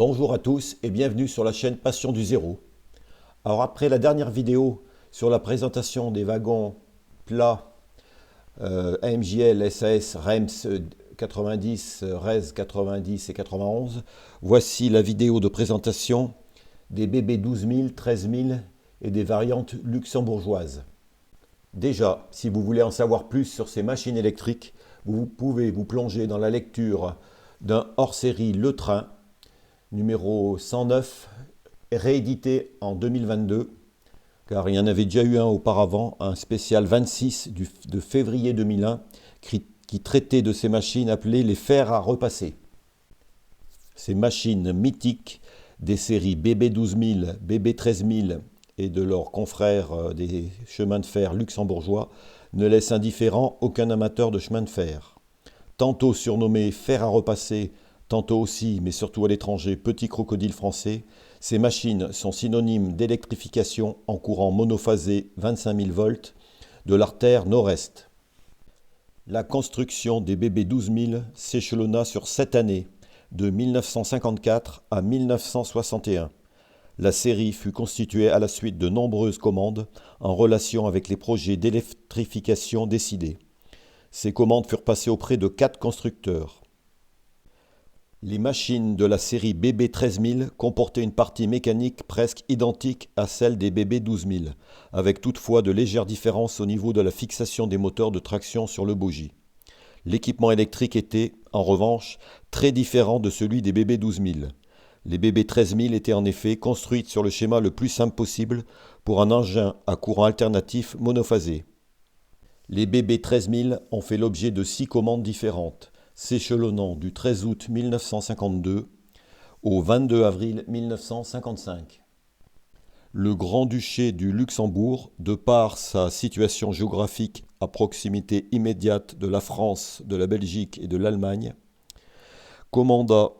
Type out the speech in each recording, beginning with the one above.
Bonjour à tous et bienvenue sur la chaîne Passion du Zéro. Alors après la dernière vidéo sur la présentation des wagons plats AMJL, SAS, REMS 90, RES 90 et 91, voici la vidéo de présentation des BB 12000, 13000 et des variantes luxembourgeoises. Déjà, si vous voulez en savoir plus sur ces machines électriques, vous pouvez vous plonger dans la lecture d'un hors-série Le Train, numéro 109, réédité en 2022, car il y en avait déjà eu un auparavant, un spécial 26 de février 2001, qui traitait de ces machines appelées les fers à repasser. Ces machines mythiques des séries BB 12000, BB 13000 et de leurs confrères des chemins de fer luxembourgeois ne laissent indifférent aucun amateur de chemin de fer. Tantôt surnommés fers à repasser, tantôt aussi, mais surtout à l'étranger, petits crocodiles français, ces machines sont synonymes d'électrification en courant monophasé 25 000 volts de l'artère nord-est. La construction des BB 12000 s'échelonna sur 7 années, de 1954 à 1961. La série fut constituée à la suite de nombreuses commandes en relation avec les projets d'électrification décidés. Ces commandes furent passées auprès de 4 constructeurs. Les machines de la série BB 13000 comportaient une partie mécanique presque identique à celle des BB 12000, avec toutefois de légères différences au niveau de la fixation des moteurs de traction sur le bogie. L'équipement électrique était, en revanche, très différent de celui des BB 12000. Les BB 13000 étaient en effet construites sur le schéma le plus simple possible pour un engin à courant alternatif monophasé. Les BB 13000 ont fait l'objet de 6 commandes différentes, s'échelonnant du 13 août 1952 au 22 avril 1955. Le Grand-Duché du Luxembourg, de par sa situation géographique à proximité immédiate de la France, de la Belgique et de l'Allemagne, commanda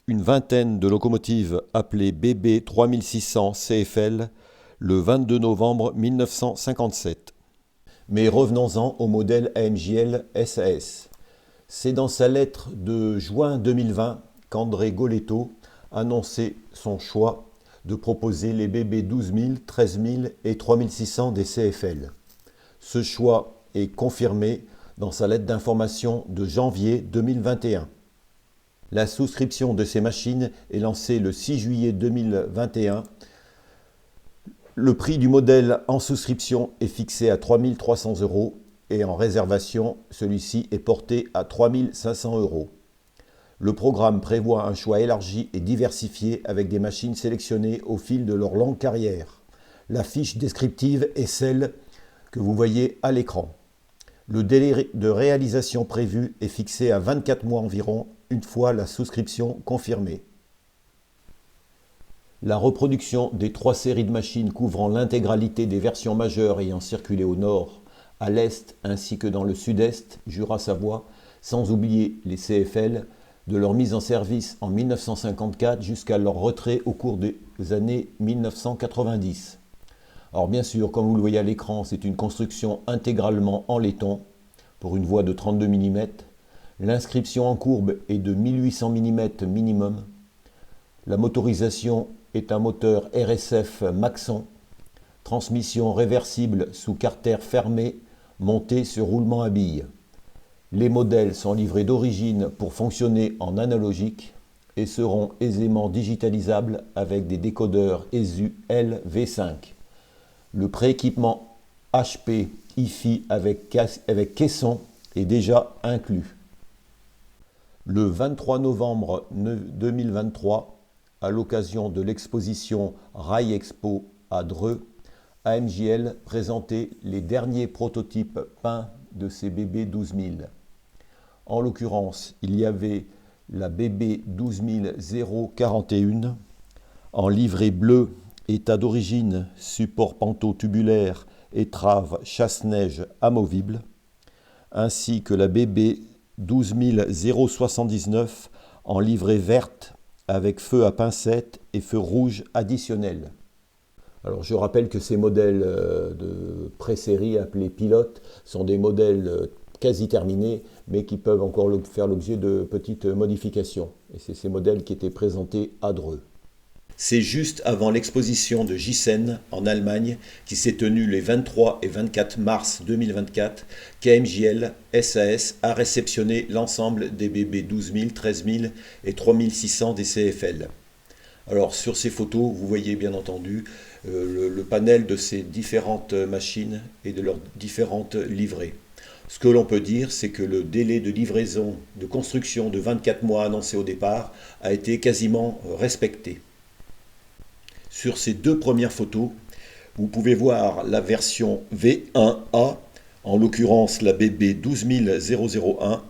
une vingtaine de locomotives appelées BB 3600 CFL le 22 novembre 1957. Mais revenons-en au modèle AMJL SAS. C'est dans sa lettre de juin 2020 qu'André Goletto annonçait son choix de proposer les BB 12000, 13000 et 3600 des CFL. Ce choix est confirmé dans sa lettre d'information de janvier 2021. La souscription de ces machines est lancée le 6 juillet 2021. Le prix du modèle en souscription est fixé à 3 300 € et en réservation, celui-ci est porté à 3 500 €. Le programme prévoit un choix élargi et diversifié avec des machines sélectionnées au fil de leur longue carrière. La fiche descriptive est celle que vous voyez à l'écran. Le délai de réalisation prévu est fixé à 24 mois environ, une fois la souscription confirmée. La reproduction des 3 séries de machines couvrant l'intégralité des versions majeures ayant circulé au nord, à l'est ainsi que dans le sud-est, Jura-Savoie, sans oublier les CFL, de leur mise en service en 1954 jusqu'à leur retrait au cours des années 1990. Alors bien sûr, comme vous le voyez à l'écran, c'est une construction intégralement en laiton pour une voie de 32 mm. L'inscription en courbe est de 1800 mm minimum. La motorisation est un moteur RSF Maxon, transmission réversible sous carter fermé, montée sur roulement à billes. Les modèles sont livrés d'origine pour fonctionner en analogique et seront aisément digitalisables avec des décodeurs ESU LV5. Le prééquipement HP HiFi avec caisson est déjà inclus. Le 23 novembre 2023, à l'occasion de l'exposition Rail Expo à Dreux, AMJL présentait les derniers prototypes peints de ces BB 12000. En l'occurrence, il y avait la BB 12000 041 en livrée bleue, état d'origine, support panto-tubulaire, étrave, chasse-neige amovible, ainsi que la BB 12000 079 en livrée verte avec feu à pincette et feu rouge additionnel. Alors je rappelle que ces modèles de pré-série appelés pilotes sont des modèles quasi terminés, mais qui peuvent encore faire l'objet de petites modifications. Et c'est ces modèles qui étaient présentés à Dreux. C'est juste avant l'exposition de Giessen en Allemagne, qui s'est tenue les 23 et 24 mars 2024, qu'AMJL SAS a réceptionné l'ensemble des BB 12000, 13000 et 3600 des CFL. Alors sur ces photos, vous voyez bien entendu le panel de ces différentes machines et de leurs différentes livrées. Ce que l'on peut dire, c'est que le délai de livraison de construction de 24 mois annoncé au départ a été quasiment respecté. Sur ces deux premières photos, vous pouvez voir la version V1A, en l'occurrence la BB 12001,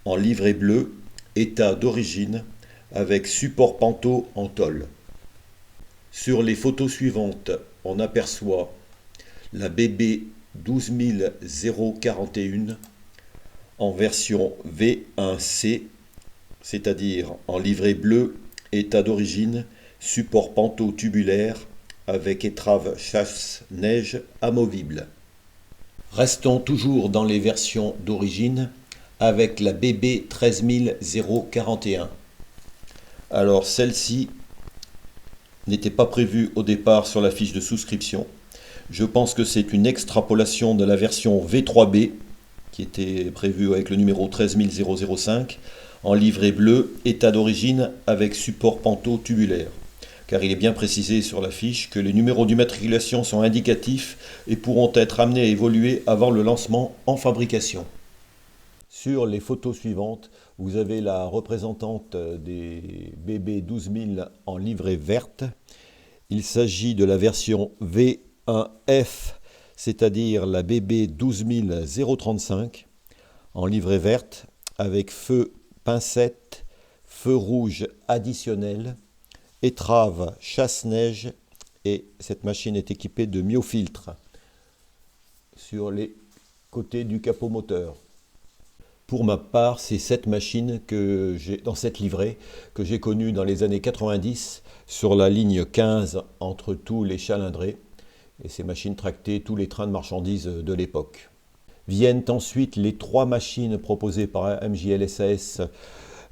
en livret bleu, état d'origine, avec support panto en tôle. Sur les photos suivantes, on aperçoit la BB 12041 en version V1C, c'est-à-dire en livret bleu, état d'origine, support panto tubulaire avec étrave chasse-neige amovible. Restons toujours dans les versions d'origine avec la BB 13041. Alors celle-ci n'était pas prévue au départ sur la fiche de souscription. Je pense que c'est une extrapolation de la version V3B qui était prévue avec le numéro 13005 en livret bleu, état d'origine avec support panto tubulaire. Car il est bien précisé sur la fiche que les numéros d'immatriculation sont indicatifs et pourront être amenés à évoluer avant le lancement en fabrication. Sur les photos suivantes, vous avez la représentante des BB 12000 en livret verte. Il s'agit de la version V1F, c'est-à-dire la BB 12035 en livret verte avec feu pincette, feu rouge additionnel, étrave chasse-neige, et cette machine est équipée de myofiltres sur les côtés du capot moteur. Pour ma part, c'est cette machine que j'ai dans cette livrée que j'ai connue dans les années 90 sur la ligne 15 entre tous les Chalindrés, et ces machines tractaient tous les trains de marchandises de l'époque. Viennent ensuite les trois machines proposées par AMJL SAS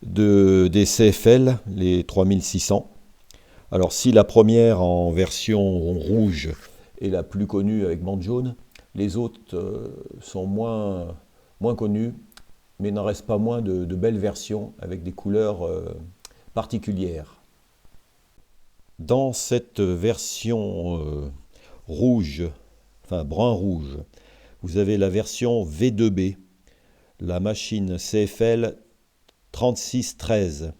des CFL, les 3600. Alors si la première en version rouge est la plus connue avec bande jaune, les autres sont moins connues, mais n'en reste pas moins de belles versions avec des couleurs particulières. Dans cette version rouge, enfin brun-rouge, vous avez la version V2B, la machine CFL 3613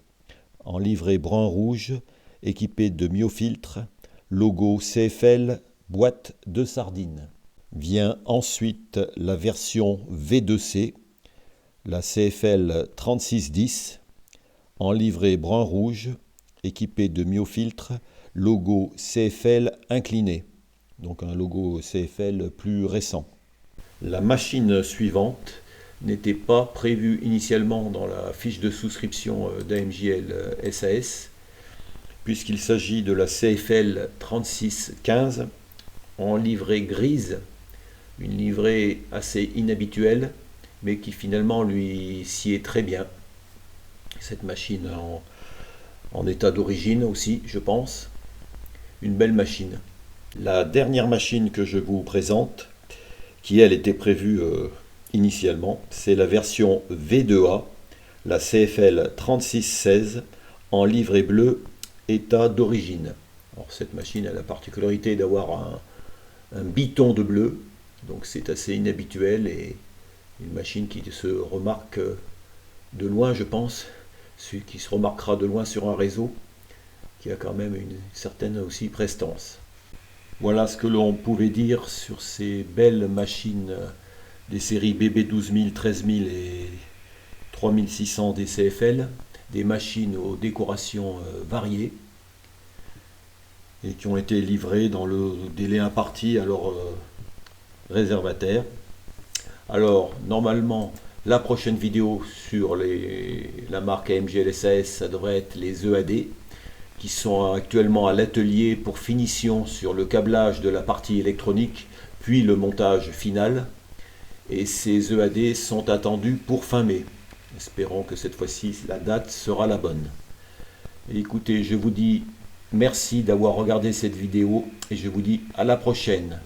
en livret brun-rouge, équipée de myofiltres, logo CFL, boîte de sardines. Vient ensuite la version V2C, la CFL 3610, en livret brun-rouge, équipée de myofiltres, logo CFL incliné, donc un logo CFL plus récent. La machine suivante n'était pas prévue initialement dans la fiche de souscription d'AMJL SAS, puisqu'il s'agit de la CFL 3615 en livrée grise, une livrée assez inhabituelle, mais qui finalement lui sied très bien. Cette machine en état d'origine aussi, je pense. Une belle machine. La dernière machine que je vous présente, qui elle était prévue initialement, c'est la version V2A, la CFL 3616 en livret bleu, état d'origine. Alors cette machine a la particularité d'avoir un biton de bleu, donc c'est assez inhabituel et une machine qui se remarque de loin, je pense, qui se remarquera de loin sur un réseau qui a quand même une certaine aussi prestance. Voilà ce que l'on pouvait dire sur ces belles machines des séries BB 12000, 13000 et 3600 des CFL, des machines aux décorations variées et qui ont été livrées dans le délai imparti à leur réservataire. Alors normalement la prochaine vidéo sur la marque AMJL SAS, ça devrait être les EAD qui sont actuellement à l'atelier pour finition sur le câblage de la partie électronique puis le montage final. et ces EAD sont attendus pour fin mai. Espérons que cette fois-ci la date sera la bonne. Écoutez, je vous dis merci d'avoir regardé cette vidéo et je vous dis à la prochaine.